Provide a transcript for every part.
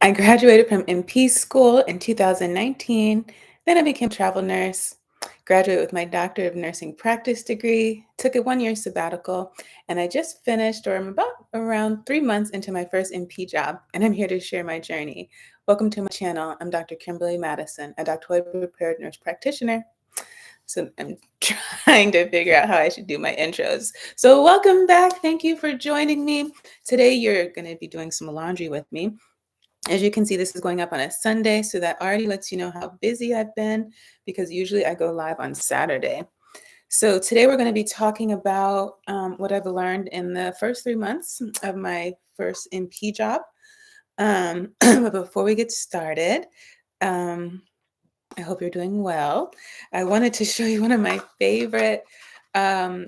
I graduated from MP school in 2019. Then I became a travel nurse, graduated with my Doctor of Nursing Practice degree, took a 1 year sabbatical, and I just finished, or I'm about around 3 months into my first MP job, and I'm here to share my journey. Welcome to my channel. I'm Dr. Kimberly Madison, a doctorally prepared nurse practitioner. So I'm trying to figure out how I should do my intros. So welcome back. Thank you for joining me. Today you're going to be doing some laundry with me. As you can see, this is going up on a Sunday, so that already lets you know how busy I've been because usually I go live on Saturday. So today we're going to be talking about what I've learned in the first 3 months of my first MP job. But before we get started, um, I hope you're doing well. I wanted to show you one of my favorite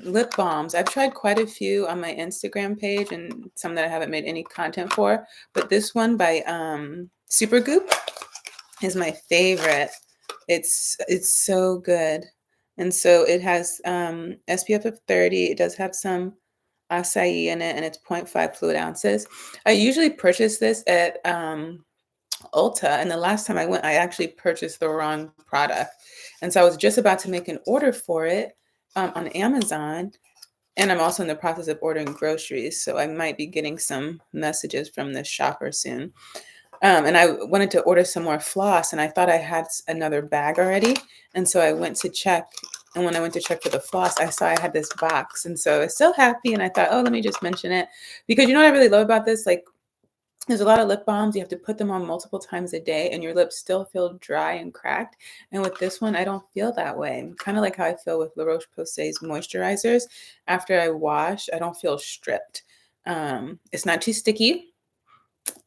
lip balms. I've tried quite a few on my Instagram page and some that I haven't made any content for, but this one by Supergoop is my favorite. It's so good. And so it has SPF of 30. It does have some acai in it, and it's 0.5 fluid ounces. I usually purchase this at Ulta, and the last time I went, I actually purchased the wrong product. And so I was just about to make an order for it on Amazon, and I'm also in the process of ordering groceries, so I might be getting some messages from the shopper soon. And I wanted to order some more floss, and I thought I had another bag already, and so I went to check. And when I went to check for the floss, I saw I had this box, and so I was so happy. And I thought, oh, let me just mention it, because you know what I really love about this, like there's a lot of lip balms, you have to put them on multiple times a day and your lips still feel dry and cracked. And with this one, I don't feel that way. Kind of like how I feel with La Roche-Posay's moisturizers. After I wash, I don't feel stripped. It's not too sticky.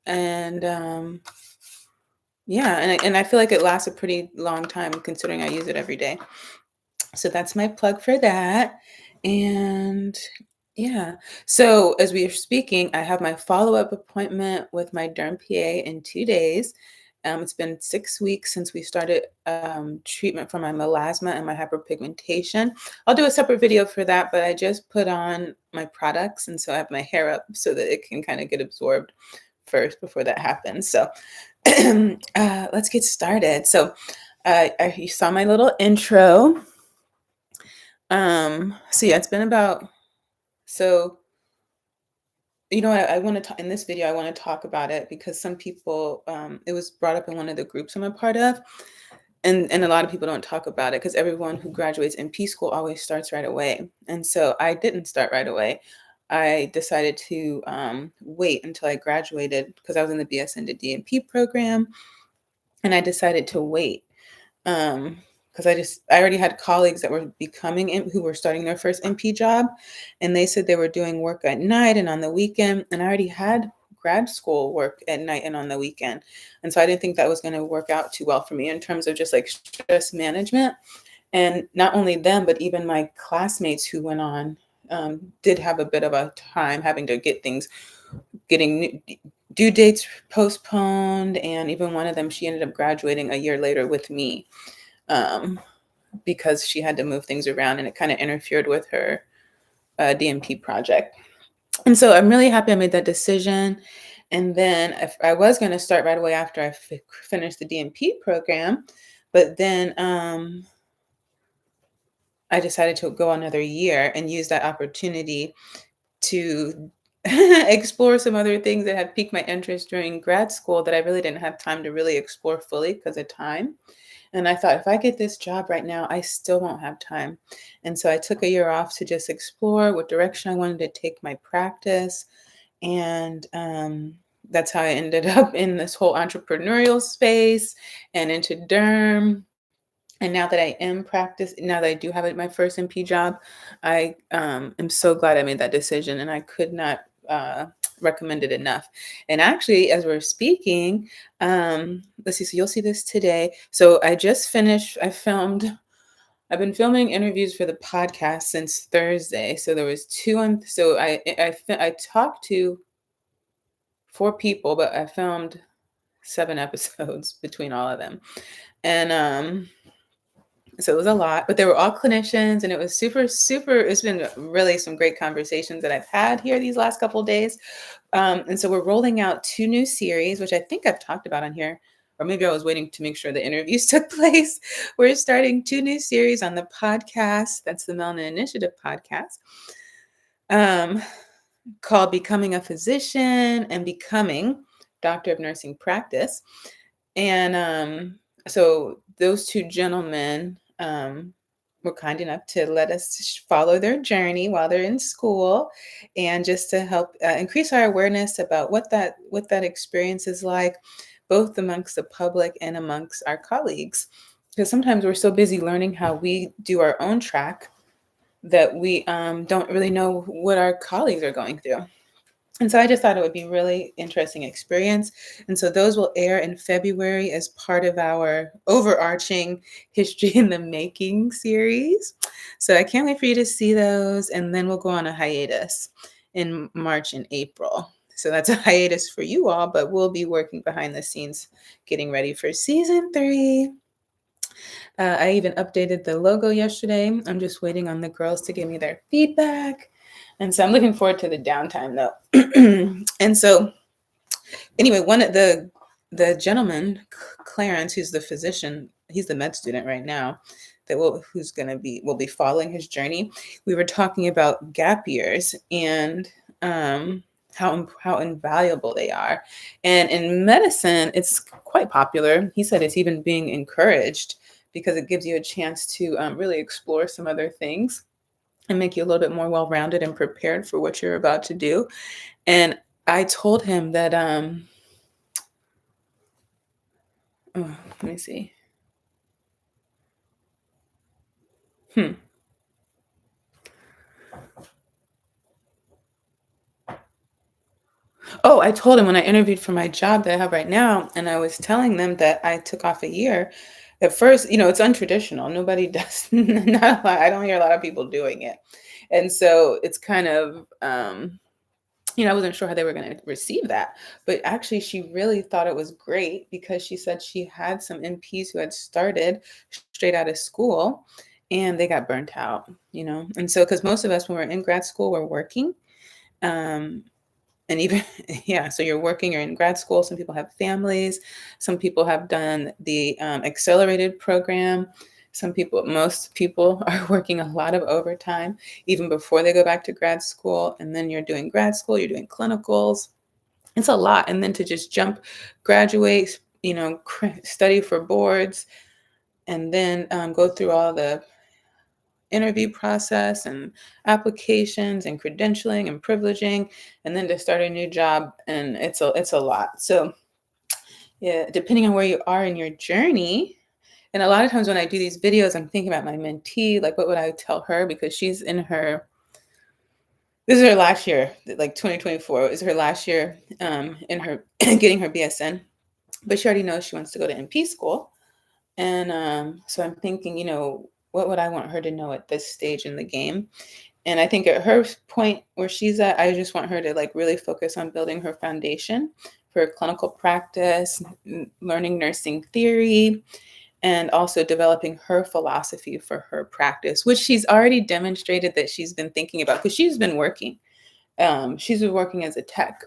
And yeah, and I feel like it lasts a pretty long time considering I use it every day. So that's my plug for that. And yeah, so as we are speaking, I have my follow-up appointment with my derm PA in 2 days. It's been 6 weeks since we started treatment for my melasma and my hyperpigmentation. I'll do a separate video for that, but I just put on my products, and so I have my hair up so that it can kind of get absorbed first before that happens. So let's get started. So you saw my little intro. So yeah, it's been about, so, you know, I want to talk in this video, I want to talk about it because some people, it was brought up in one of the groups I'm a part of, and a lot of people don't talk about it because everyone who graduates in P school always starts right away. And so I didn't start right away. I decided to wait until I graduated because I was in the BSN to DNP program, and I decided to wait. Because I already had colleagues that were who were starting their first MP job, and they said they were doing work at night and on the weekend, and I already had grad school work at night and on the weekend. And so I didn't think that was going to work out too well for me in terms of just like stress management. And not only them, but even my classmates who went on did have a bit of a time having to getting due dates postponed. And even one of them, she ended up graduating a year later with me because she had to move things around, and it kind of interfered with her DMP project. And so I'm really happy I made that decision. And then if I was going to start right away after I finished the DMP program, but then I decided to go another year and use that opportunity to explore some other things that had piqued my interest during grad school that I really didn't have time to really explore fully because of time. And I thought, if I get this job right now, I still won't have time. And so I took a year off to just explore what direction I wanted to take my practice. And that's how I ended up in this whole entrepreneurial space and into derm. And now that now that I do have my first MP job, I am so glad I made that decision, and I could not recommend it enough. And actually, as we're speaking, let's see, so you'll see this today. So I just finished, I've been filming interviews for the podcast since Thursday. So there was two so I talked to 4 people, but I filmed 7 episodes between all of them. And So it was a lot, but they were all clinicians, and it was super, super. It's been really some great conversations that I've had here these last couple of days. And so we're rolling out two new series, which I think I've talked about on here, or maybe I was waiting to make sure the interviews took place. We're starting two new series on the podcast. That's the Melanin Initiative podcast, um, called Becoming a Physician and Becoming Doctor of Nursing Practice. And so those two gentlemen were kind enough to let us follow their journey while they're in school, and just to help increase our awareness about what that experience is like, both amongst the public and amongst our colleagues. Because sometimes we're so busy learning how we do our own track that we don't really know what our colleagues are going through. And so I just thought it would be really interesting experience. And so those will air in February as part of our overarching History in the Making series. So I can't wait for you to see those. And then we'll go on a hiatus in March and April. So that's a hiatus for you all, but we'll be working behind the scenes getting ready for season 3. I even updated the logo yesterday. I'm just waiting on the girls to give me their feedback. And so I'm looking forward to the downtime though. And so anyway, one of the gentleman, Clarence, who's the physician, he's the med student right now, will be following his journey. We were talking about gap years and how invaluable they are. And in medicine, it's quite popular. He said it's even being encouraged because it gives you a chance to really explore some other things and make you a little bit more well-rounded and prepared for what you're about to do. And I told him that let me see. Hmm. Oh, I told him when I interviewed for my job that I have right now, and I was telling them that I took off a year. At first, it's untraditional. Nobody does. Not a lot. I don't hear a lot of people doing it, and so it's kind of I wasn't sure how they were going to receive that. But actually, she really thought it was great because she said she had some NPs who had started straight out of school and they got burnt out. And so, because most of us, when we're in grad school, we're working. Um, and even, yeah, so you're working, you're in grad school. Some people have families. Some people have done the accelerated program. Most people are working a lot of overtime even before they go back to grad school. And then you're doing grad school, you're doing clinicals. It's a lot. And then to just graduate, study for boards, and then go through all the interview process and applications and credentialing and privileging, and then to start a new job. And it's a lot. So yeah, depending on where you are in your journey. And a lot of times when I do these videos, I'm thinking about my mentee, like what would I tell her? Because this is her last year, like 2024 is her last year in her getting her BSN, but she already knows she wants to go to NP school. And so I'm thinking, what would I want her to know at this stage in the game? And I think at her point where she's at, I just want her to like really focus on building her foundation for clinical practice, learning nursing theory, and also developing her philosophy for her practice, which she's already demonstrated that she's been thinking about because she's been working. She's been working as a tech,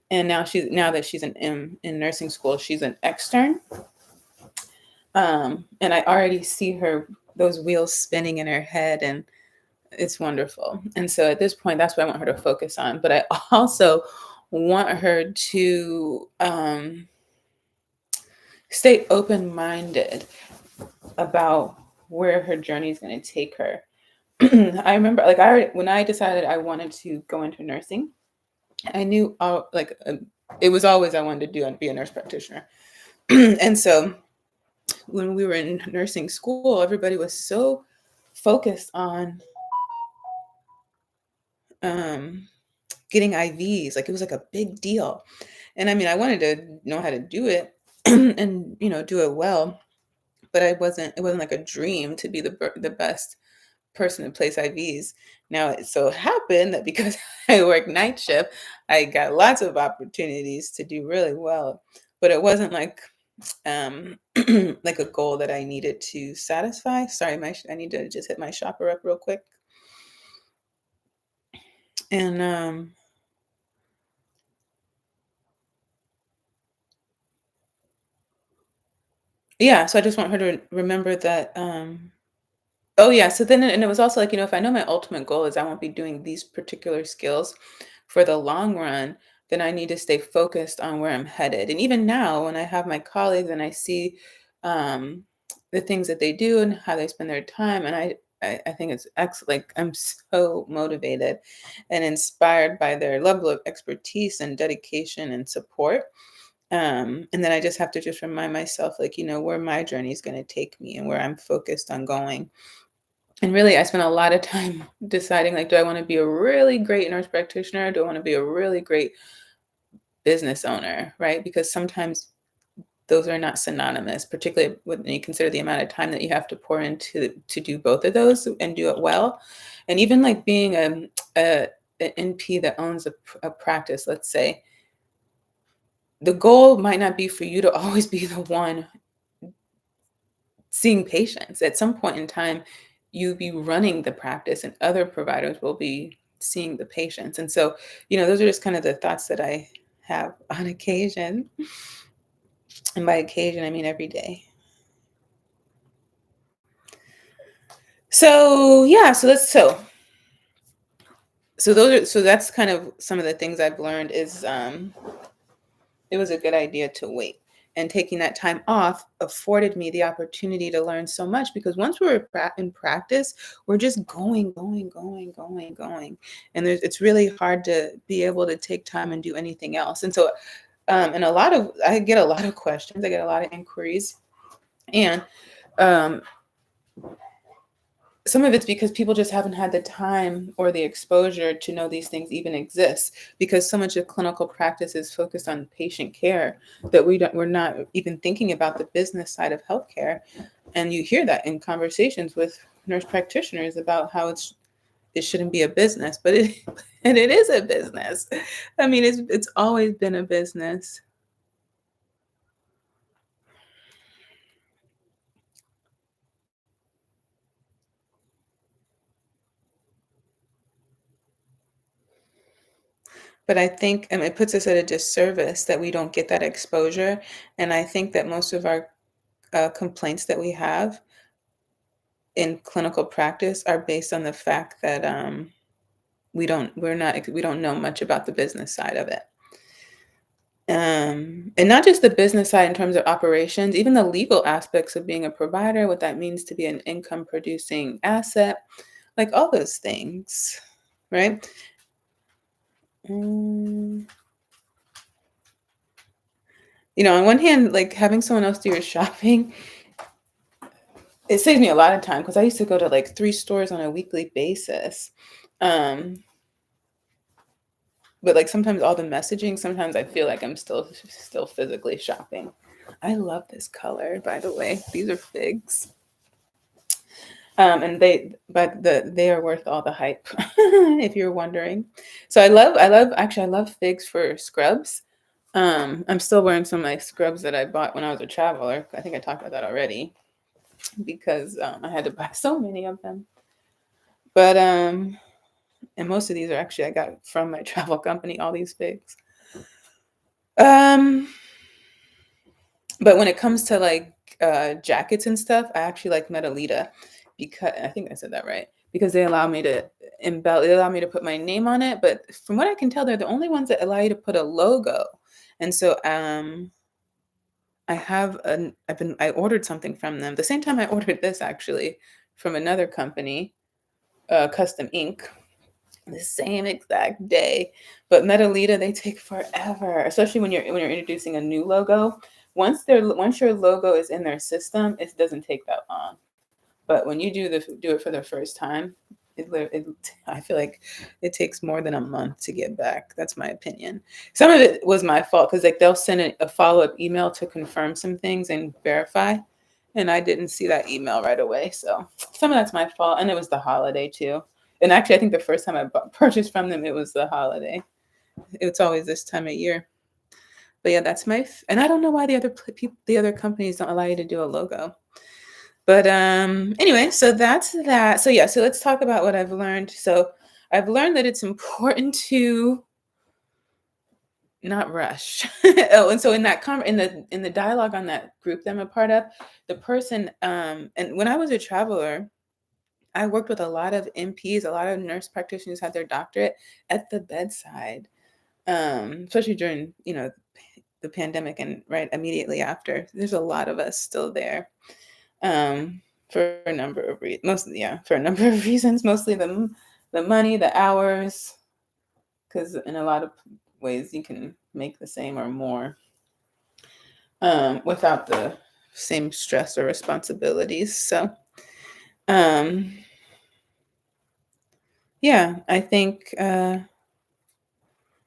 and now that she's in nursing school, she's an extern. And I already see those wheels spinning in her head, and it's wonderful. And so at this point, that's what I want her to focus on. But I also want her to stay open-minded about where her journey is going to take her. I remember, when I decided I wanted to go into nursing, I knew it was always I wanted to be a nurse practitioner. And so when we were in nursing school, everybody was so focused on getting IVs. Like it was like a big deal. And I mean, I wanted to know how to do it and, do it well, but it wasn't like a dream to be the best person to place IVs. Now, it so happened that because I work night shift, I got lots of opportunities to do really well, but it wasn't like like a goal that I needed to satisfy. Sorry, I need to just hit my shopper up real quick. And yeah, so I just want her to remember that. Oh yeah, so then and it was also like, if I know my ultimate goal is I won't be doing these particular skills for the long run, then I need to stay focused on where I'm headed. And even now, when I have my colleagues and I see um, the things that they do and how they spend their time, and I think it's excellent. Like I'm so motivated and inspired by their level of expertise and dedication and support. And then I just have to just remind myself, like, where my journey is going to take me and where I'm focused on going. And really, I spent a lot of time deciding, like, do I want to be a really great nurse practitioner? Do I want to be a really great business owner? Right? Because sometimes those are not synonymous, particularly when you consider the amount of time that you have to pour into to do both of those and do it well. And even like being an NP that owns a practice, let's say, the goal might not be for you to always be the one seeing patients. At some point in time, you be running the practice and other providers will be seeing the patients. And so, those are just kind of the thoughts that I have on occasion. And by occasion, I mean every day. So yeah, so that's kind of some of the things I've learned is it was a good idea to wait. And taking that time off afforded me the opportunity to learn so much because once we're in practice, we're just going, going, going, going, going. And it's really hard to be able to take time and do anything else. And so, and I get a lot of questions, I get a lot of inquiries. And um, some of it's because people just haven't had the time or the exposure to know these things even exist because so much of clinical practice is focused on patient care that we're not even thinking about the business side of healthcare. And you hear that in conversations with nurse practitioners about how it shouldn't be a business, but it and it is a business. I mean, it's always been a business. But I think it puts us at a disservice that we don't get that exposure. And I think that most of our complaints that we have in clinical practice are based on the fact that we don't know much about the business side of it. And not just the business side in terms of operations, even the legal aspects of being a provider, what that means to be an income producing asset, like all those things, right? Mm, on one hand, like having someone else do your shopping, it saves me a lot of time because I used to go to like 3 stores on a weekly basis. Um, But, like, sometimes all the messaging, sometimes I feel like I'm still physically shopping. I love this color, by the way. These are figs. And they are worth all the hype, if you're wondering. So I love figs for scrubs. I'm still wearing some of my scrubs that I bought when I was a traveler. I think I talked about that already because, I had to buy so many of them. But, and most of these are actually I got from my travel company, all these figs. Um But when it comes to, like, jackets and stuff, I actually like Metalita because I think I said that right, because they allow me to put my name on it, but from what I can tell, they're the only ones that allow you to put a logo, and so, I ordered something from them, the same time I ordered this actually from another company, Custom Ink, the same exact day. But Metalita, they take forever, especially when you're introducing a new logo. Once your logo is in their system, it doesn't take that long. But when you do it for the first time, it I feel like it takes more than a month to get back. That's my opinion. Some of it was my fault because like they'll send a follow-up email to confirm some things and verify. And I didn't see that email right away. So some of that's my fault. And it was the holiday too. And actually, I think the first time I purchased from them, it was the holiday. It's always this time of year. But yeah, that's and I don't know why the other companies don't allow you to do a logo. But anyway, so that's that. So yeah, so let's talk about what I've learned. So I've learned that it's important to not rush. Oh, and so in that in the dialogue on that group that I'm a part of, the person and when I was a traveler, I worked with a lot of NPs, a lot of nurse practitioners had their doctorate at the bedside, especially during, the pandemic and right immediately after. There's a lot of us still there, for a number of for a number of reasons, mostly the money, the hours, because in a lot of ways you can make the same or more, without the same stress or responsibilities. So, um, yeah, I think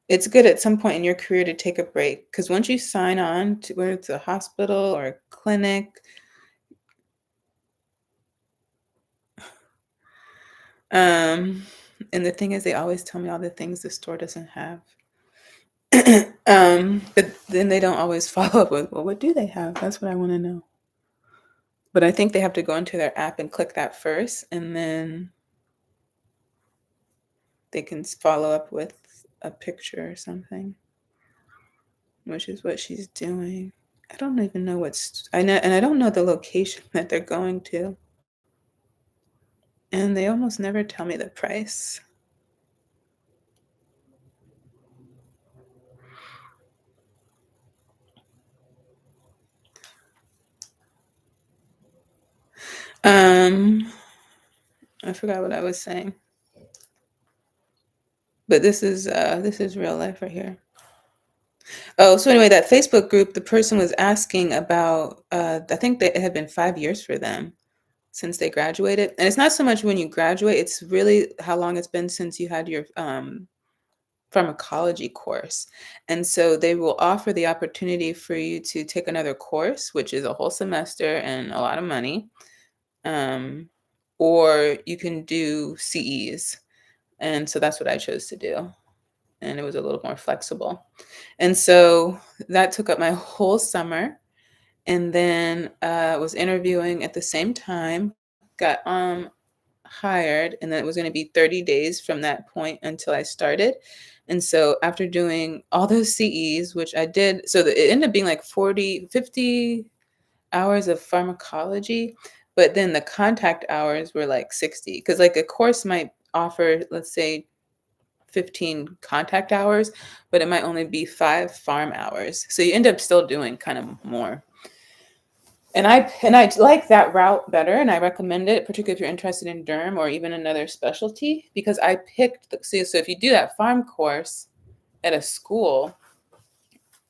it's good at some point in your career to take a break because once you sign on to whether it's a hospital or a clinic, um, and the thing is, they always tell me all the things the store doesn't have. But then they don't always follow up with, well, what do they have? That's what I want to know. But I think they have to go into their app and click that first, and then they can follow up with a picture or something, which is what she's doing. I don't even know I know, and I don't know the location that they're going to. And they almost never tell me the price. Um, I forgot what I was saying. But this is real life right here. Oh, so anyway, that Facebook group, the person was asking about I think that it had been 5 years for them since they graduated. And it's not so much when you graduate, it's really how long it's been since you had your pharmacology course. And so they will offer the opportunity for you to take another course, which is a whole semester and a lot of money. Um, or you can do CEs. And so that's what I chose to do. And it was a little more flexible. And so that took up my whole summer. And then was interviewing at the same time, got hired, and then it was going to be 30 days from that point until I started. And so after doing all those CEs, which I did, so it ended up being like 50 hours of pharmacology, but then the contact hours were like 60, because like a course might offer, let's say, 15 contact hours, but it might only be 5 farm hours. So you end up still doing kind of more. And I like that route better, and I recommend it, particularly if you're interested in derm or even another specialty, because I picked so if you do that farm course at a school,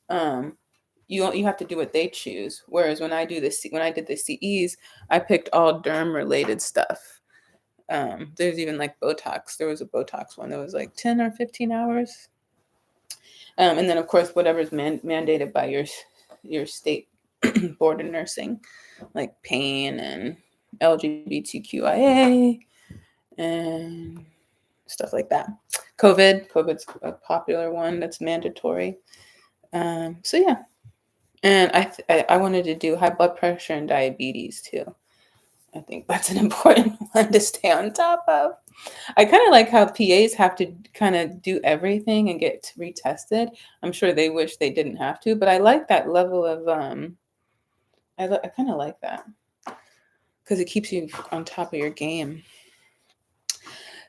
um, you have to do what they choose. Whereas when I did the CEs, I picked all derm related stuff. There's even like Botox. There was a Botox one that was like 10 or 15 hours. And then of course whatever's mandated by your state board of nursing, like pain and LGBTQIA and stuff like that. COVID's a popular one that's mandatory. So yeah, and I wanted to do high blood pressure and diabetes too. I think that's an important one to stay on top of. I kind of like how PAs have to kind of do everything and get retested. I'm sure they wish they didn't have to, but I like that level of I kind of like that because it keeps you on top of your game.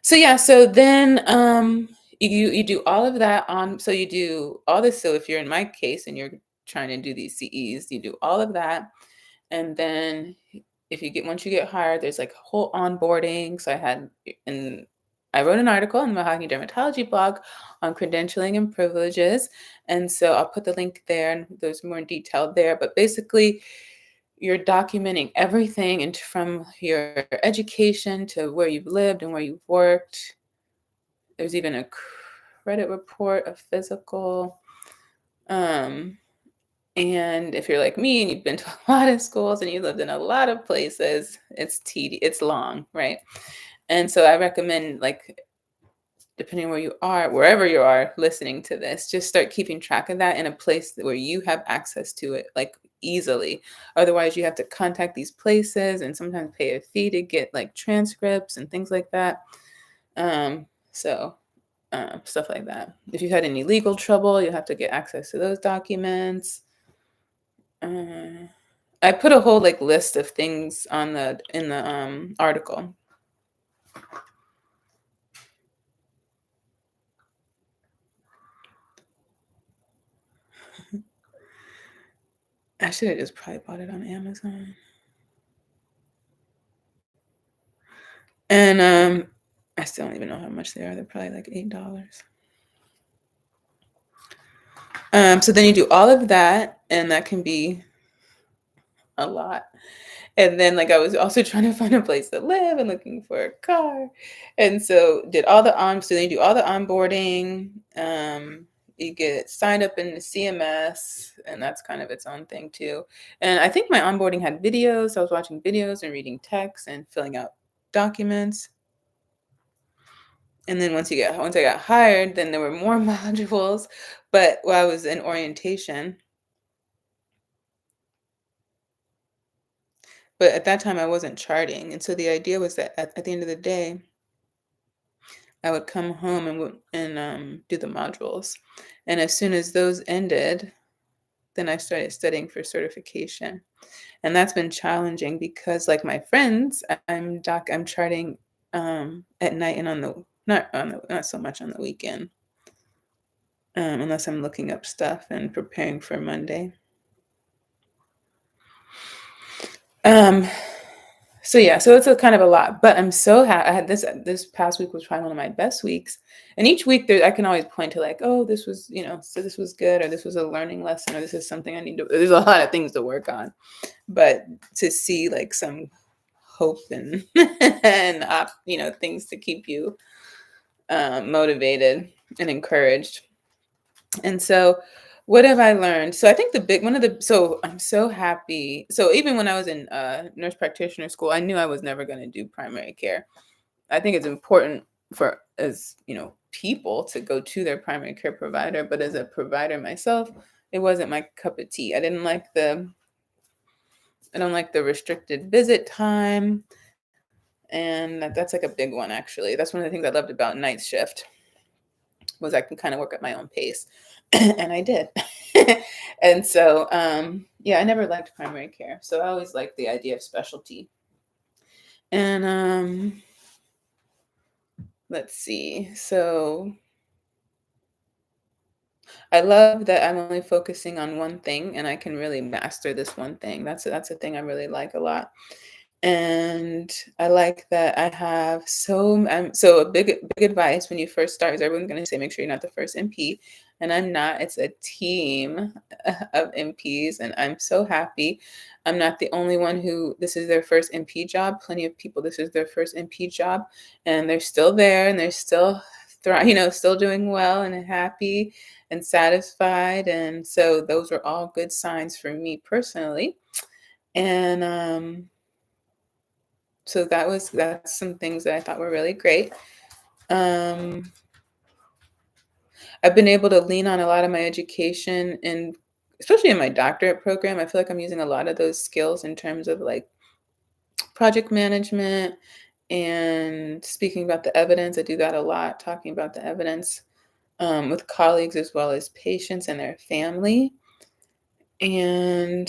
So yeah, so then you do all of that on, so you do all this. So if you're in my case and you're trying to do these CEs, you do all of that. And then if you get once you get hired, there's like a whole onboarding. So I wrote an article on the Mahogany Dermatology blog on credentialing and privileges. And so I'll put the link there, and there's more detail there. But basically, you're documenting everything from your education to where you've lived and where you've worked. There's even a credit report, a physical. And if you're like me and you've been to a lot of schools and you lived in a lot of places, it's long, right? And so I recommend like depending where you are, wherever you are listening to this, just start keeping track of that in a place where you have access to it, like, easily. Otherwise, you have to contact these places and sometimes pay a fee to get, like, transcripts and things like that. So, stuff like that. If you had any legal trouble, you have to get access to those documents. Uh, I put a whole, like, list of things on the in the, article. I should have just probably bought it on Amazon. And, I still don't even know how much they are. They're probably like $8. So then you do all of that, and that can be a lot. And then, like, I was also trying to find a place to live and looking for a car. And so did all the so then you do all the onboarding. You get signed up in the CMS, and that's kind of its own thing too. And I think my onboarding had videos. So I was watching videos and reading text and filling out documents. And then once I got hired, then there were more modules. But while I was in orientation, but at that time I wasn't charting. And so the idea was that at the end of the day, I would come home and do the modules. And as soon as those ended, then I started studying for certification. And that's been challenging because, like my friends, I'm charting at night and not so much on the weekend. Unless I'm looking up stuff and preparing for Monday. Um, so yeah, so it's a kind of a lot, but I'm so happy. I had this past week was probably one of my best weeks, and each week there I can always point to, like, oh, this was, so this was good, or this was a learning lesson, or this is something I need to. There's a lot of things to work on, but to see, like, some hope and and things to keep you motivated and encouraged. And so, what have I learned? So I think the big one of the so I'm so happy. So even when I was in nurse practitioner school, I knew I was never going to do primary care. I think it's important for, as people, to go to their primary care provider, but as a provider myself, it wasn't my cup of tea. I don't like the restricted visit time, and that's like a big one actually. That's one of the things I loved about night shift, was I can kind of work at my own pace. And I did. And so, yeah, I never liked primary care. So I always liked the idea of specialty. And let's see. So I love that I'm only focusing on one thing and I can really master this one thing. That's a thing I really like a lot. And I like that I have so a big advice when you first start is everyone's going to say, make sure you're not the first MP. And I'm not. It's a team of MPs, and I'm so happy. I'm not the only one who this is their first MP job. Plenty of people, this is their first MP job, and they're still there, and they're still still doing well and happy and satisfied. And so those are all good signs for me personally. And so that's some things that I thought were really great. Um, I've been able to lean on a lot of my education, and especially in my doctorate program, I feel like I'm using a lot of those skills in terms of, like, project management and speaking about the evidence. I do that a lot, talking about the evidence with colleagues as well as patients and their family. And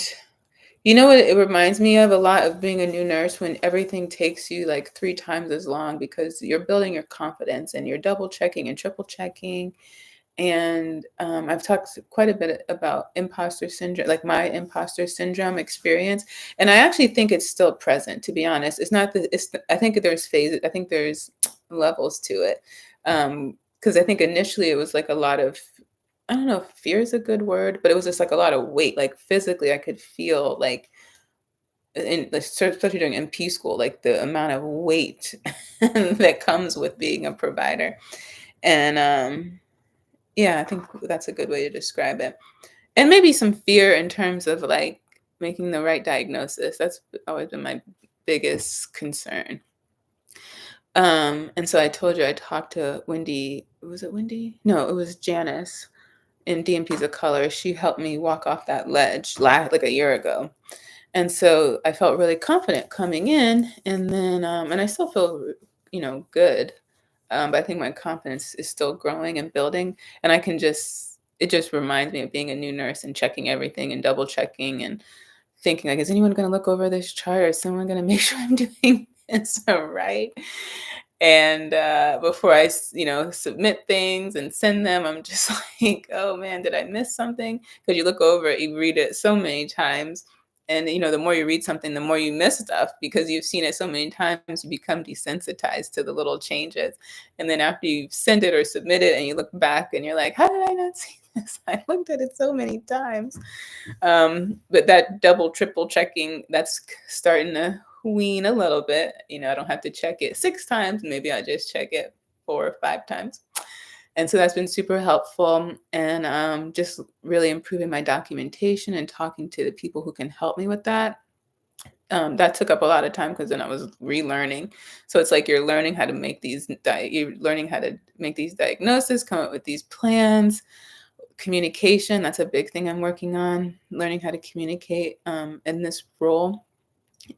you know what it reminds me of a lot of being a new nurse, when everything takes you like 3 times as long because you're building your confidence and you're double checking and triple checking. And I've talked quite a bit about imposter syndrome, like my imposter syndrome experience. And I actually think it's still present, to be honest. It's not that I think there's phases, I think there's levels to it. Because I think initially it was like a lot of, I don't know if fear is a good word, but it was just like a lot of weight. Like physically, I could feel like, like, especially during MP school, like the amount of weight that comes with being a provider. And yeah, I think that's a good way to describe it. And maybe some fear in terms of, like, making the right diagnosis. That's always been my biggest concern. And so I told you I talked to Wendy. Was it Wendy? No, it was Janice in DMP's of Color. She helped me walk off that ledge like a year ago. And so I felt really confident coming in, and then and I still feel, good. But I think my confidence is still growing and building, and I can just it just reminds me of being a new nurse and checking everything and double checking and thinking like, is anyone going to look over this chart? Is someone going to make sure I'm doing this right? And before submit things and send them, I'm just like, oh man, did I miss something? Because you look over it, you read it so many times, and the more you read something, the more you miss stuff because you've seen it so many times. You become desensitized to the little changes, and then after you send it or submit it, and you look back, and you're like, how did I not see this? I looked at it so many times. But that double, triple checking, that's starting to wean a little bit. I don't have to check it 6 times. Maybe I just check it 4 or 5 times. And so that's been super helpful. And just really improving my documentation and talking to the people who can help me with that. That took up a lot of time because then I was relearning. So it's like you're learning how to make you're learning how to make these diagnoses, come up with these plans. Communication, that's a big thing I'm working on, learning how to communicate in this role.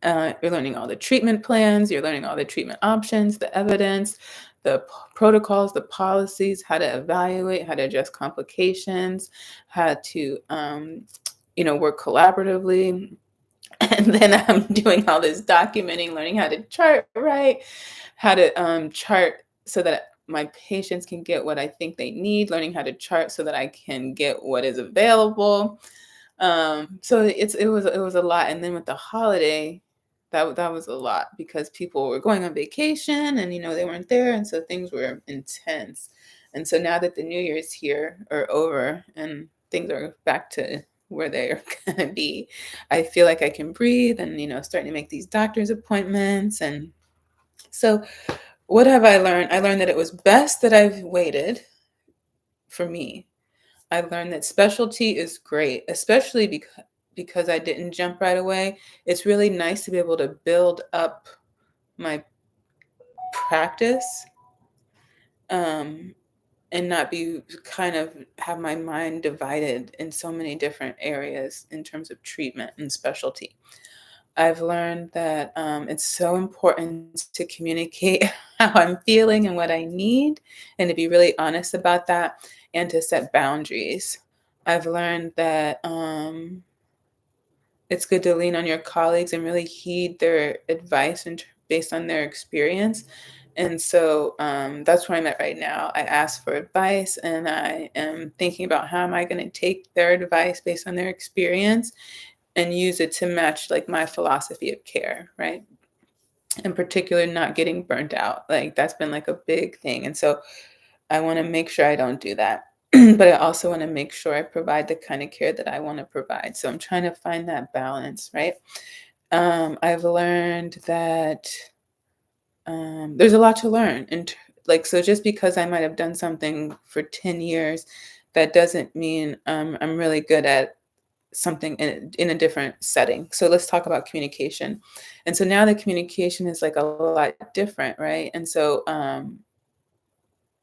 You're learning all the treatment plans, you're learning all the treatment options, the evidence, the protocols, the policies, how to evaluate, how to address complications, how to work collaboratively. And then I'm doing all this documenting, learning how to chart right, how to chart so that my patients can get what I think they need, learning how to chart so that I can get what is available. So it was a lot. And then with the holiday, that was a lot because people were going on vacation and they weren't there, and so things were intense. And so now that the New Year's here or over and things are back to where they're gonna be, I feel like I can breathe and starting to make these doctor's appointments. And so what have I learned? I learned that it was best that I've waited for me. I learned that specialty is great, especially because I didn't jump right away. It's really nice to be able to build up my practice, um, and not be kind of have my mind divided in so many different areas in terms of treatment and specialty. I've learned that it's so important to communicate how I'm feeling and what I need, and to be really honest about that, and to set boundaries. I've learned that it's good to lean on your colleagues and really heed their advice based on their experience. And so that's where I'm at right now. I ask for advice, and I am thinking about how am I going to take their advice based on their experience and use it to match like my philosophy of care, right? In particular, not getting burnt out. Like that's been like a big thing. And so I want to make sure I don't do that. But I also want to make sure I provide the kind of care that I want to provide. So I'm trying to find that balance, right? I've learned that there's a lot to learn. And like, so just because I might have done something for 10 years, that doesn't mean I'm really good at something in a different setting. So let's talk about communication. And so now the communication is like a lot different, right? And so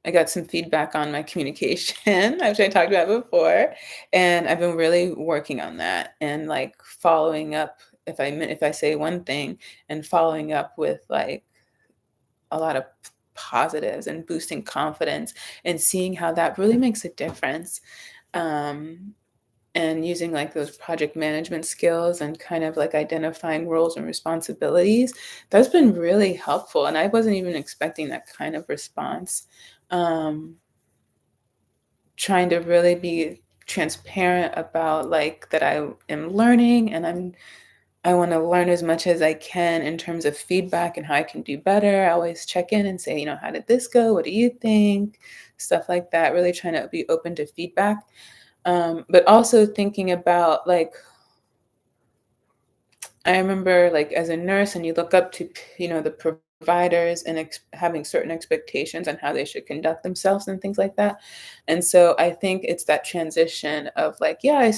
I got some feedback on my communication, which I talked about before, and I've been really working on that and like following up if I say one thing and following up with like a lot of positives and boosting confidence and seeing how that really makes a difference. Um, and using like those project management skills and kind of like identifying roles and responsibilities, that's been really helpful. And I wasn't even expecting that kind of response. Um, Trying to really be transparent about like that I am learning, and I want to learn as much as I can in terms of feedback and how I can do better. I always check in and say, how did this go? What do you think? Stuff like that. Really trying to be open to feedback. But also thinking about like, I remember like as a nurse, and you look up to, the providers and having certain expectations on how they should conduct themselves and things like that. And so I think it's that transition of like, yeah,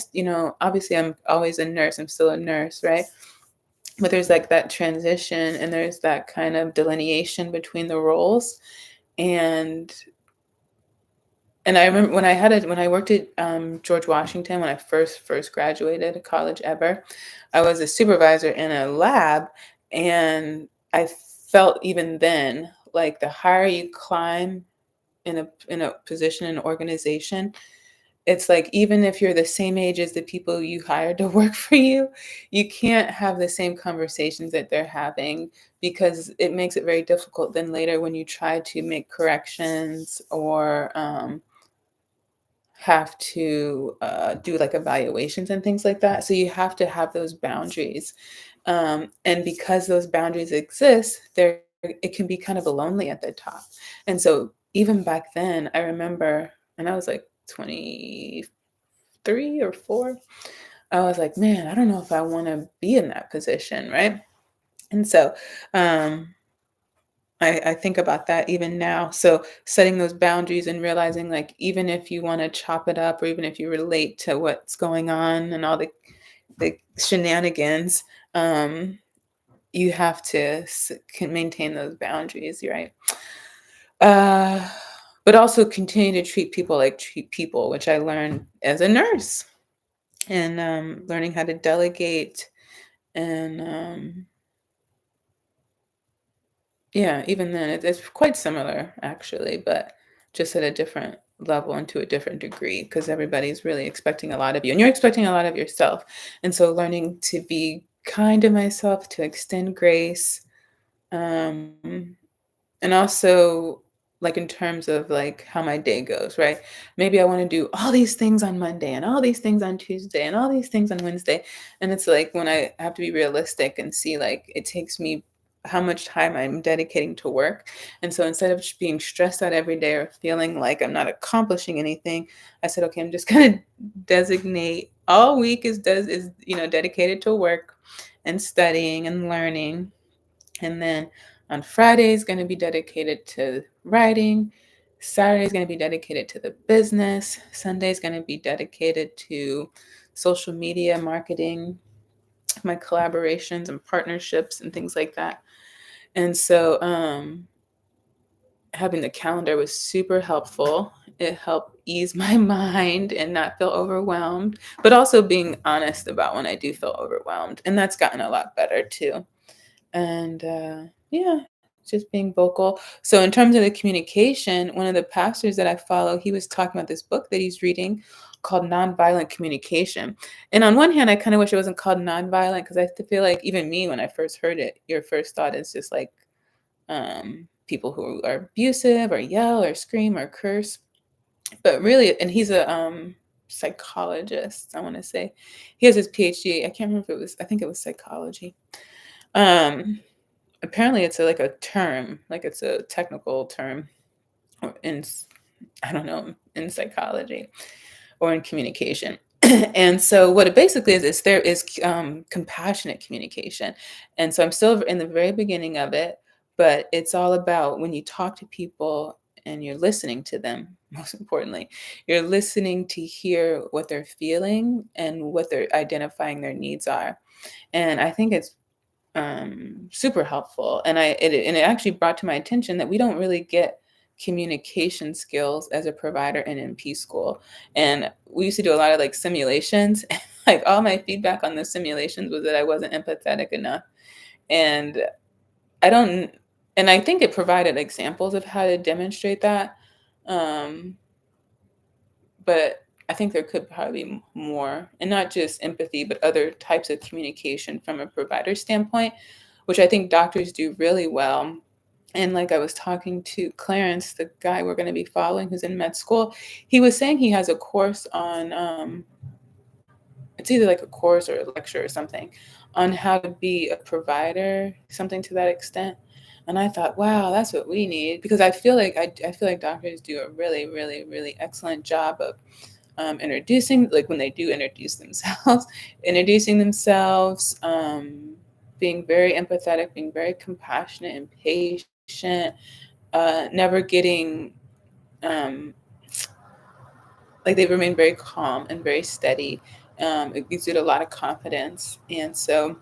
obviously I'm always a nurse. I'm still a nurse, right? but there's like that transition and there's that kind of delineation between the roles. And I remember when I worked at George Washington when I first graduated college ever, I was a supervisor in a lab, and I felt even then like the higher you climb in a position in an organization, it's like even if you're the same age as the people you hired to work for you, you can't have the same conversations that they're having because it makes it very difficult then later when you try to make corrections or have to do like evaluations and things like that. So you have to have those boundaries. And because those boundaries exist, there it can be kind of lonely at the top. And so even back then, I remember, and I was like 23 or 4, I was like, man, I don't know if I want to be in that position, right? And so I think about that even now. So setting those boundaries and realizing like even if you want to chop it up or even if you relate to what's going on and all the shenanigans, um, you have to can maintain those boundaries, right? Uh, but also continue to treat people like treat people, which I learned as a nurse and learning how to delegate and yeah, even then, it's quite similar actually, but just at a different level and to a different degree because everybody's really expecting a lot of you and you're expecting a lot of yourself. And so learning to be kind to myself, to extend grace, um, and also, like, in terms of, like, how my day goes, right? Maybe I wanna do all these things on Monday and all these things on Tuesday and all these things on Wednesday, and it's like when I have to be realistic and see, like, it takes me how much time I'm dedicating to work, and so instead of just being stressed out every day or feeling like I'm not accomplishing anything, I said, "Okay, I'm just gonna designate all week is dedicated to work and studying and learning, and then on Friday is going to be dedicated to writing. Saturday is going to be dedicated to the business. Sunday is going to be dedicated to social media marketing, my collaborations and partnerships and things like that. And so having the calendar was super helpful. It helped ease my mind and not feel overwhelmed, but also being honest about when I do feel overwhelmed. And that's gotten a lot better too. And yeah, just being vocal. So in terms of the communication, one of the pastors that I follow, he was talking about this book that he's reading called Nonviolent Communication. And on one hand, I kind of wish it wasn't called nonviolent because I feel like even me, when I first heard it, your first thought is just like people who are abusive or yell or scream or curse. But really, and he's a psychologist, I want to say. He has his PhD. I can't remember if it was, I think it was psychology. Um, Apparently it's like a term, like it's a technical term or I don't know, in psychology or in communication. And so what it basically is there is compassionate communication. And so I'm still in the very beginning of it, but it's all about when you talk to people and you're listening to them, most importantly, you're listening to hear what they're feeling and what they're identifying their needs are. And I think it's super helpful. And it actually brought to my attention that we don't really get communication skills as a provider in NP school. And we used to do a lot of like simulations. Like all my feedback on the simulations was that I wasn't empathetic enough. And I don't, and I think it provided examples of how to demonstrate that. Um, but I think there could probably be more, and not just empathy, but other types of communication from a provider standpoint, which I think doctors do really well. And like I was talking to Clarence, the guy we're going to be following who's in med school, he was saying he has a course on, it's either like a course or a lecture or something on how to be a provider, something to that extent. And I thought, wow, that's what we need because I feel like doctors do a really, really, really excellent job of introducing, like when they do introduce themselves, introducing themselves, being very empathetic, being very compassionate and patient, never getting, um, like they remain very calm and very steady. It gives you a lot of confidence. And so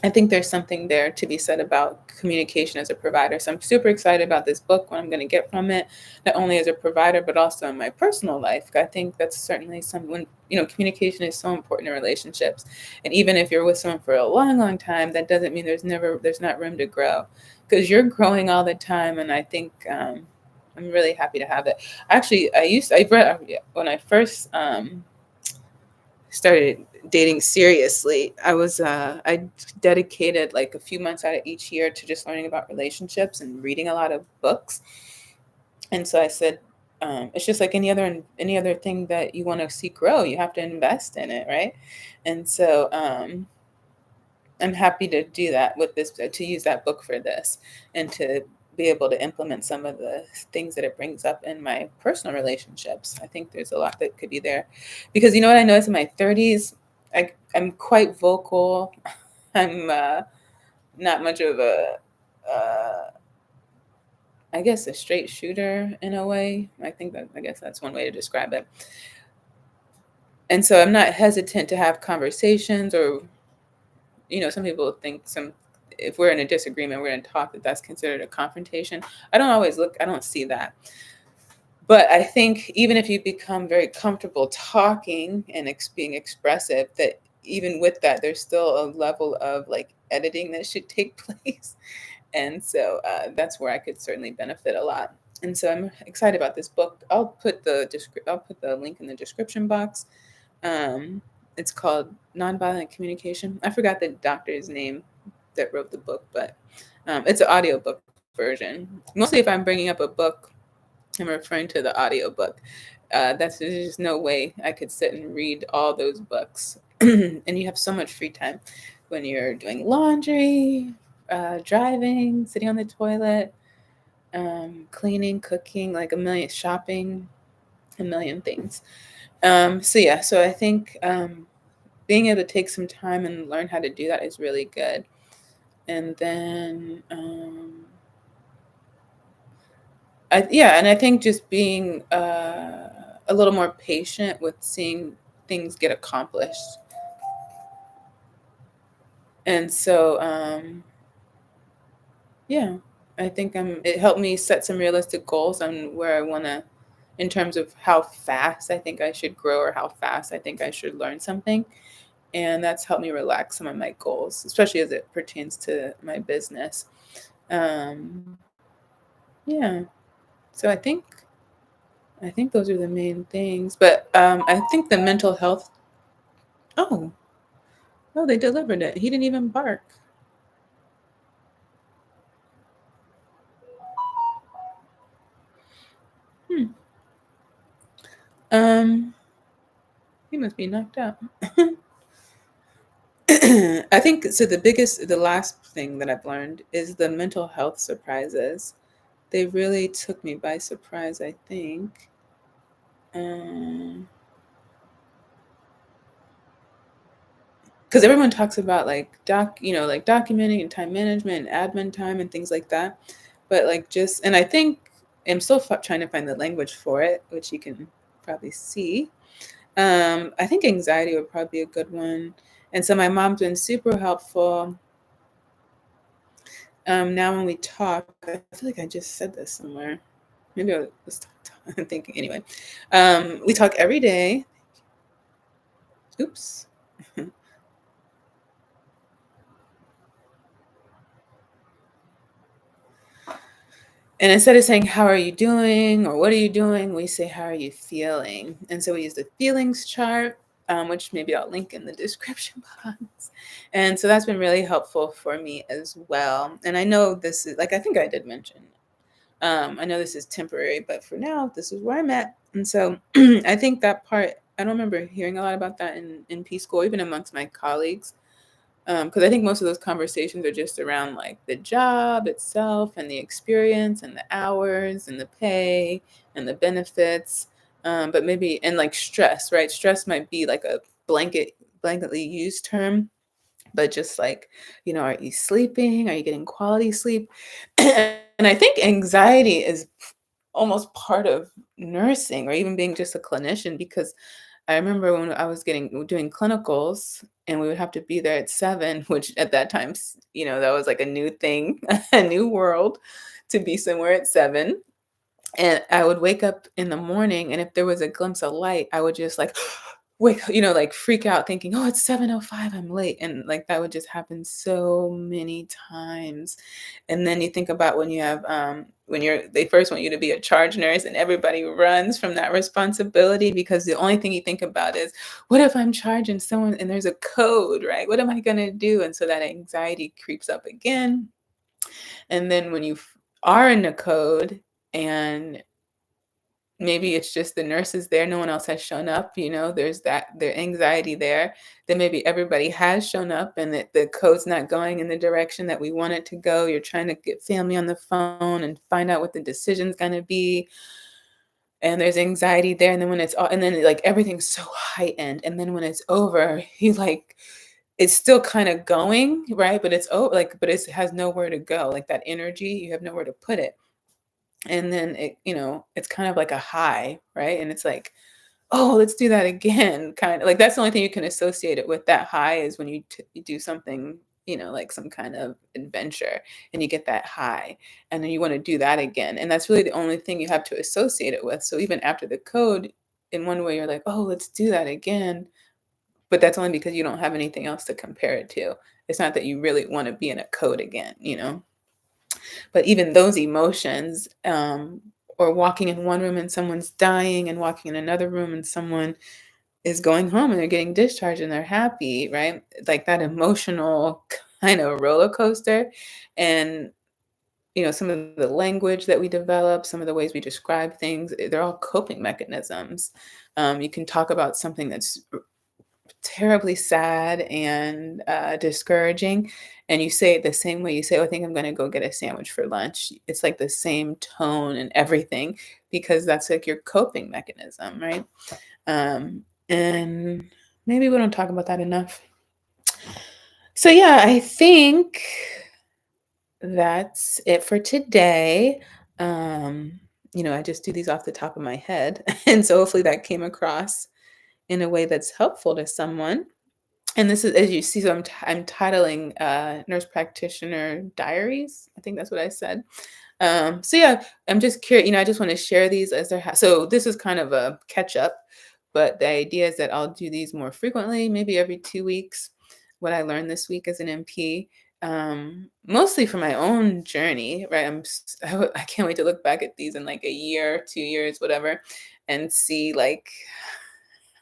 I think there's something there to be said about communication as a provider. So I'm super excited about this book, what I'm going to get from it, not only as a provider, but also in my personal life. I think that's certainly someone, communication is so important in relationships. And even if you're with someone for a long, long time, that doesn't mean there's not room to grow, because you're growing all the time. And I think I'm really happy to have it. Actually, I read when I first started dating seriously, I dedicated like a few months out of each year to just learning about relationships and reading a lot of books. And so I said, it's just like any other thing that you want to see grow, you have to invest in it, right? And so I'm happy to do that with this, to use that book for this, and to be able to implement some of the things that it brings up in my personal relationships. I think there's a lot that could be there, because you know what I noticed in my 30s, I'm quite vocal. I'm not much of a, uh, I guess, a straight shooter in a way. I guess that's one way to describe it. And so I'm not hesitant to have conversations, or some people think if we're in a disagreement, we're going to talk, that's considered a confrontation. I don't see that. But I think even if you become very comfortable talking and being expressive, that even with that, there's still a level of like editing that should take place. And so that's where I could certainly benefit a lot. And so I'm excited about this book. I'll put the link in the description box. Um, it's called Nonviolent Communication. I forgot the doctor's name that wrote the book, but it's an audiobook version. Mostly, if I'm bringing up a book, I'm referring to the audiobook. There's just no way I could sit and read all those books. And you have so much free time when you're doing laundry, driving, sitting on the toilet, cleaning, cooking, like a million, shopping, a million things. So I think being able to take some time and learn how to do that is really good. And then, and I think just being a little more patient with seeing things get accomplished. And so, yeah, I think it helped me set some realistic goals on where I want to, in terms of how fast I think I should grow, or how fast I think I should learn something. And that's helped me relax some of my goals, especially as it pertains to my business. Um, yeah. So I think those are the main things. But I think the mental health. Oh, no, they delivered it. He didn't even bark. Hmm. Um, he must be knocked out. I think so. The last thing that I've learned is the mental health surprises. They really took me by surprise, I think. Um, because everyone talks about like like documenting and time management and admin time and things like that, but like and I think I'm still trying to find the language for it, which you can probably see. I think anxiety would probably be a good one. And so my mom's been super helpful. Now when we talk, I feel like I just said this somewhere. Maybe I was thinking anyway. We talk every day. Oops. And instead of saying, "How are you doing?" or "What are you doing?" we say, "How are you feeling?" And so we use the feelings chart, which maybe I'll link in the description box. And so that's been really helpful for me as well. And I know this is, like, I think I did mention, I know this is temporary, but for now, this is where I'm at. And so I think that part, I don't remember hearing a lot about that in P school, even amongst my colleagues. Because I think most of those conversations are just around like the job itself and the experience and the hours and the pay and the benefits. But maybe, and like stress, right? Stress might be like a blanketly used term, but just like, are you sleeping? Are you getting quality sleep? And I think anxiety is almost part of nursing, or even being just a clinician, because I remember when I was doing clinicals and we would have to be there at 7, which at that time, that was like a new thing, a new world to be somewhere at 7. And I would wake up in the morning, and if there was a glimpse of light, I would just like wake, like freak out thinking, "Oh, it's 7:05, I'm late." And like that would just happen so many times. And then you think about when you have when they first want you to be a charge nurse and everybody runs from that responsibility because the only thing you think about is, what if I'm charging someone and there's a code, right? What am I going to do? And so that anxiety creeps up again. And then when you are in the code and maybe it's just the nurses there, no one else has shown up, there's the anxiety there. Then maybe everybody has shown up and the code's not going in the direction that we want it to go. You're trying to get family on the phone and find out what the decision's gonna be. And there's anxiety there. And then when it's all and then like everything's so heightened. And then when it's over, you like it's still kind of going, right? But it's but it has nowhere to go. Like that energy, you have nowhere to put it. And then it's kind of like a high, right? And it's like, oh, let's do that again. Kind of like that's the only thing you can associate it with. That high is when you do something, like some kind of adventure and you get that high and then you want to do that again. And that's really the only thing you have to associate it with. So even after the code, in one way, you're like, oh, let's do that again. But that's only because you don't have anything else to compare it to. It's not that you really want to be in a code again. But even those emotions, or walking in one room and someone's dying and walking in another room and someone is going home and they're getting discharged and they're happy, right? Like that emotional kind of roller coaster. And, some of the language that we develop, some of the ways we describe things, they're all coping mechanisms. You can talk about something that's terribly sad and discouraging, and you say it the same way you say, "Oh, I think I'm going to go get a sandwich for lunch." It's like the same tone and everything because that's like your coping mechanism, right? And maybe we don't talk about that enough. So yeah, I think that's it for today. Um, I just do these off the top of my head, and so hopefully that came across in a way that's helpful to someone. And this is, as you see, so I'm titling Nurse Practitioner Diaries. I think that's what I said. So yeah, I'm just curious. I just want to share these as so this is kind of a catch up, but the idea is that I'll do these more frequently, maybe every 2 weeks. What I learned this week as an MP, mostly for my own journey, right? I can't wait to look back at these in like a year, 2 years, whatever, and see like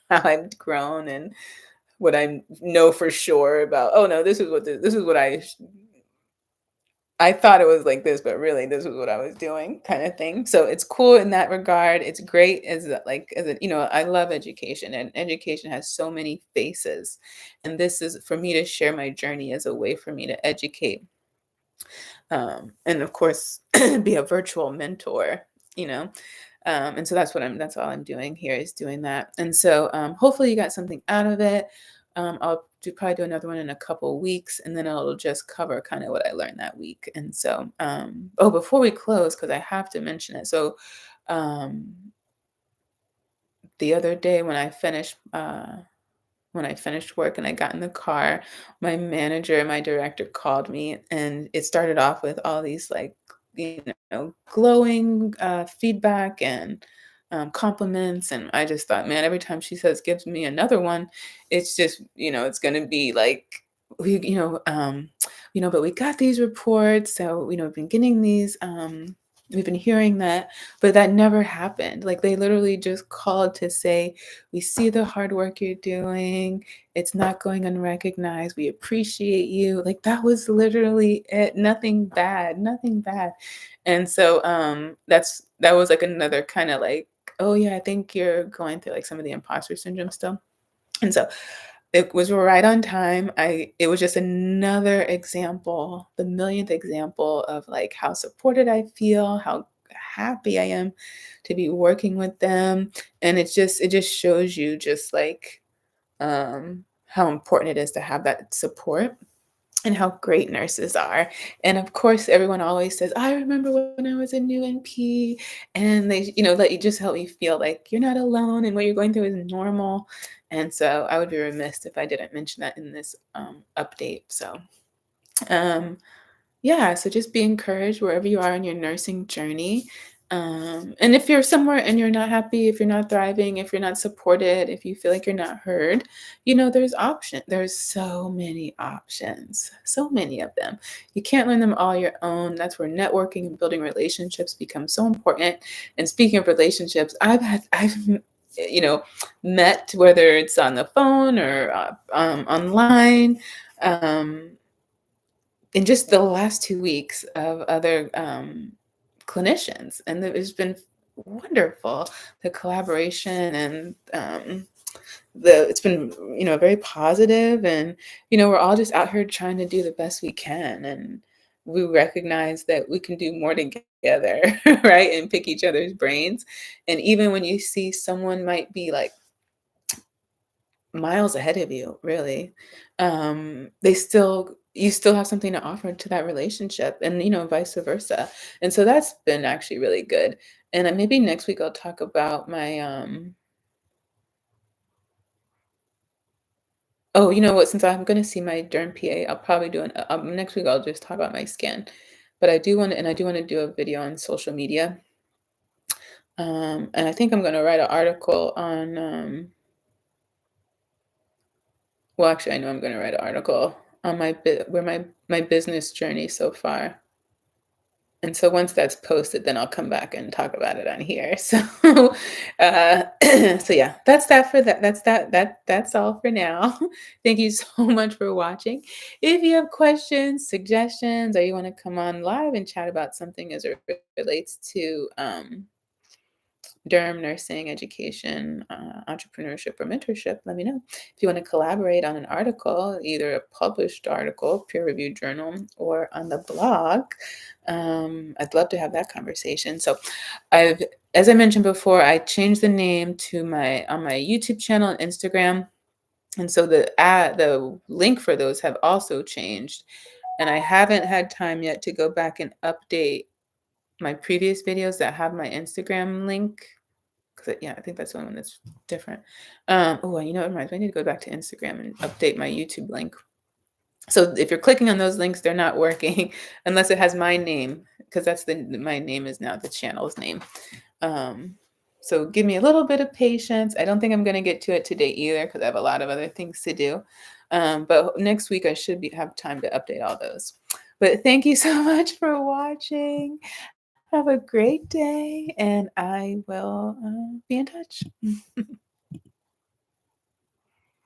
how I've grown and what I know for sure about, oh no, this is what I thought it was like this, but really this was what I was doing kind of thing. So it's cool in that regard. It's great I love education, and education has so many faces. And this is for me to share my journey as a way for me to educate. And of course be a virtual mentor, you know. And so that's all I'm doing here is doing that. And so hopefully you got something out of it. Probably do another one in a couple weeks, and then it'll just cover kind of what I learned that week. And so, before we close, because I have to mention it. So, um, the other day when I finished work and I got in the car, my manager and my director called me, and it started off with all these like, glowing feedback and compliments. And I just thought, man, every time she says, gives me another one, it's just, it's going to be like, we, but we got these reports. So, we've been getting these, we've been hearing that, but that never happened. Like they literally just called to say, we see the hard work you're doing. It's not going unrecognized. We appreciate you. Like that was literally it. Nothing bad, nothing bad. And so that was like another kind of like, oh yeah, I think you're going through like some of the imposter syndrome still. And so it was right on time. It was just another example, the millionth example of like how supported I feel, how happy I am to be working with them. And it just shows you just like how important it is to have that support. and how great nurses are. And of course, everyone always says, I remember when I was a new NP, and they, let you just help you feel like you're not alone and what you're going through is normal. And so I would be remiss if I didn't mention that in this update. So, um, yeah, so just be encouraged wherever you are in your nursing journey. And if you're somewhere and you're not happy, if you're not thriving, if you're not supported, if you feel like you're not heard, there's option. There's so many options, so many of them. You can't learn them all your own. That's where networking and building relationships become so important. And speaking of relationships, I've you know, met, whether it's on the phone or online. Um, in just the last 2 weeks of other, clinicians, and it's been wonderful, the collaboration and, it's been, very positive and, we're all just out here trying to do the best we can, and we recognize that we can do more together, right, and pick each other's brains, and even when you see someone might be, like, miles ahead of you, really. They still You still have something to offer to that relationship and, vice versa. And so that's been actually really good. And then maybe next week I'll talk about my oh, you know what? Since I'm going to see my derm PA, I'll probably do next week I'll just talk about my skin. But I do want to do a video on social media. And I think I'm going to write an article on well, actually, I know I'm gonna write an article on where my business journey so far. And so once that's posted, then I'll come back and talk about it on here. So, uh, so yeah, that's that for that. That's all for now. Thank you so much for watching. If you have questions, suggestions, or you want to come on live and chat about something as it relates to derm, nursing, education, entrepreneurship, or mentorship, let me know. If you want to collaborate on an article, either a published article, peer-reviewed journal, or on the blog, I'd love to have that conversation. So as I mentioned before, I changed the name to on my YouTube channel and Instagram. And so the link for those have also changed. And I haven't had time yet to go back and update my previous videos that have my Instagram link. 'Cause yeah, I think that's the only one that's different. Oh, it reminds me, I need to go back to Instagram and update my YouTube link. So if you're clicking on those links, they're not working unless it has my name, because my name is now the channel's name. Um, so give me a little bit of patience. I don't think I'm gonna get to it today either because I have a lot of other things to do. But next week I should have time to update all those. But thank you so much for watching. Have a great day, and I will be in touch.